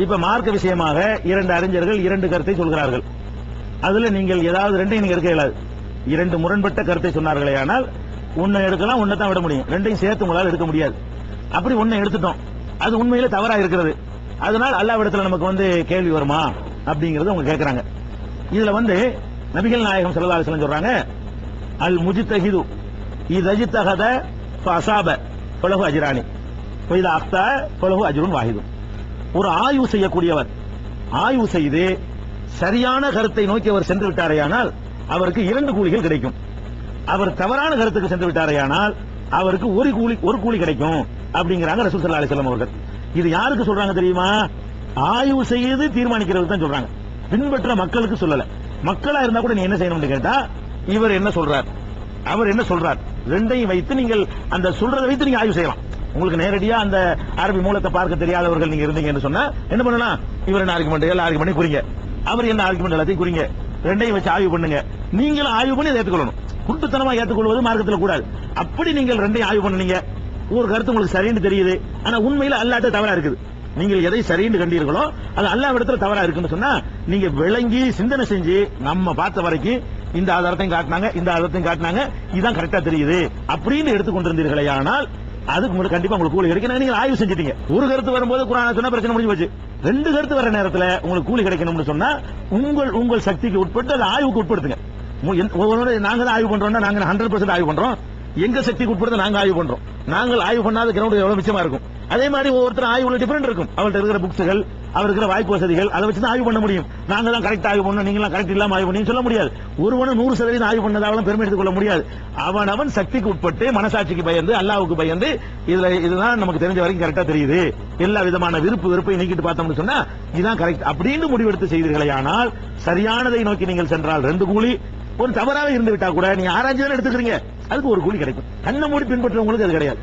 இப்ப மார்க்க விஷயமாக இரண்டு அறிஞர்கள் இரண்டு கருத்தை சொல்கிறார்கள். அதுல நீங்கள் ஏதாவது ரெண்டையும் நீங்க எடுக்க இயலாது. இரண்டு முரண்பட்ட கருத்தை சொன்னார்களே, ஆனால் ஒன்னை எடுக்கலாம், ஒன்னை தான் விட முடியும். ரெண்டையும் சேர்த்து உங்களால் எடுக்க முடியாது. அப்படி ஒன்னை எடுத்துட்டோம், அது உண்மையில தவறா இருக்கிறது. அதனால் அல்லாஹ்விடத்துல நமக்கு கேள்வி வருமா அப்படிங்கறது அவங்க கேட்கறாங்க. இதுல நபிகள் நாயகம் ஸல்லல்லாஹு அலைஹி வஸல்லம் சொல்றாங்க, அல் முஜ்தஹிது இதா இஜ்தஹத ஃபஅஸாப ஃபலஹு அஜ்ரானி வ இதா அஃதா ஃபலஹு அஜ்ருன் வாஹிது. ஒரு ஆய்வு செய்யக்கூடியவர் ஆய்வு செய்து சரியான கருத்தை நோக்கி அவர் சென்று விட்டாரேயானால் அவருக்கு 2 கூலிகள் கிடைக்கும். அவர் தவறான கருத்துக்கு சென்று விட்டாரேயானால் அவருக்கு ஒரு கூலி கிடைக்கும் அப்படிங்கிறாங்க ரசூல் ஸல்லல்லாஹு அலைஹி வஸல்லம் அவர்கள். இது யாருக்கு சொல்றாங்க தெரியுமா? ஆய்வு செய்து தீர்மானிக்கிறது தான் சொல்றாங்க, பின்பற்ற மக்களுக்கு சொல்லல. மக்களா இருந்தா கூட நீ என்ன செய்யணும்னு கேட்டா, இவர் என்ன சொல்றார், அவர் என்ன சொல்றார், ரெண்டையும் வைத்து நீங்கள் அந்த சொல்றதை வைத்து நீங்க ஆய்வு செய்யலாம். உங்களுக்கு நேரடியா அந்த அரபி மூலத்தை பார்க்க தெரியாதவர்கள் நீங்க இருந்தீங்கன்னு சொன்னா என்ன பண்ணலாம், இவர் என்ன ஆர்குமெண்ட் எல்லாம் ஆர்குமெண்ட் குறிங்க, அவர் என்ன ஆர்குமெண்ட் எல்லாத்தையும் குறிங்க, ரெண்டையும் வச்சு ஆய்வு பண்ணுங்க. நீங்களும் ஆய்வு பண்ணி அதை ஏற்றுக்கொள்ளணும். குருட்டுத்தனமா ஏற்றுக்கொள்வது மார்க்கத்தில் கூடாது. அப்படி நீங்கள் ரெண்டையும் ஆய்வு பண்ணுனீங்க, ஒரு கருத்து உங்களுக்கு சரின்னு தெரியுது, ஆனா உண்மையில அல்லாஹ்ட்ட தவறா இருக்குது. நீங்கள் எதை சரின்னு கண்டீர்களோ அது அல்லாஹ்விடத்துல தவறா இருக்குன்னு சொன்னா நீங்க விளங்கி சிந்தனை செஞ்சு நம்ம பார்த்த வரைக்கும் இந்த ஆதாரத்தையும் காட்டினாங்க, இந்த ஆதாரத்தையும் காட்டினாங்க, இதுதான் கரெக்டா தெரியுது அப்படின்னு எடுத்துக்கொண்டிருந்தீர்களே, ஆனால் அதுக்கு உங்களுக்கு கண்டிப்பா உங்களுக்கு கூலி கிடைக்கணும். நீங்க ஆய்வு செஞ்சிட்டீங்க. ஒரு கருத்து வரும்போது குர்ஆன் சொன்னா பிரச்சனை முடிஞ்சு போச்சு. 2 கருத்து வர நேரத்தில் உங்களுக்கு கூலி கிடைக்கணும்னு சொன்னா உங்கள் சக்திக்கு உட்பட்டு அதை ஆய்வுக்கு உட்படுத்துங்க. நாங்க தான் ஆய்வு பண்றோம்னா நாங்க 100% ஆய்வு பண்றோம். எங்க சக்திக்கு உட்படுத்த நாங்க ஆய்வு பண்றோம். நாங்கள் ஆய்வு பண்ணாத கிரவுண்ட் எவ்வளவு மிச்சமா இருக்கும். அதே மாதிரி ஒவ்வொருத்தர் ஆய்வுல டிஃபரெண்ட் இருக்கும். அவர்கிட்ட இருக்கிற புக்ஸ்கள், அவர் இருக்கிற வாய்ப்பு வசதிகள், அதை வச்சு தான் ஆய்வு பண்ண முடியும். நாங்க தான் கரெக்ட் ஆய்வு பண்ணோம், நீங்களாம் கரெக்ட் இல்லாம ஆய்வு பண்ணி சொல்ல முடியாது. ஒருவனும் 100% ஆய்வு பண்ணதாலும் பெருமை எடுத்துக் கொள்ள முடியாது. அவன் சக்திக்கு உட்பட்டு மனசாட்சிக்கு பயந்து அல்லாஹ்வுக்கு பயந்து இதுதான் நமக்கு தெரிஞ்ச வரைக்கும் கரெக்டா தெரியுது, எல்லா விதமான வெறுப்பை நீக்கிட்டு பார்த்தோம்னு சொன்னா இதுதான் கரெக்ட் அப்படின்னு முடிவெடுத்து செய்தீர்களே, ஆனால் சரியானதை நோக்கி நீங்கள் சென்றால் 2 கூலி, ஒரு தவறாக இருந்து விட்டா கூட நீங்க ஆராய்ச்சி தான் எடுத்துக்கிறீங்க, அதுக்கு ஒரு கூலி கிடைக்கும். கண்ணை மூடி பின்பற்றவங்களுக்கு அது கிடையாது.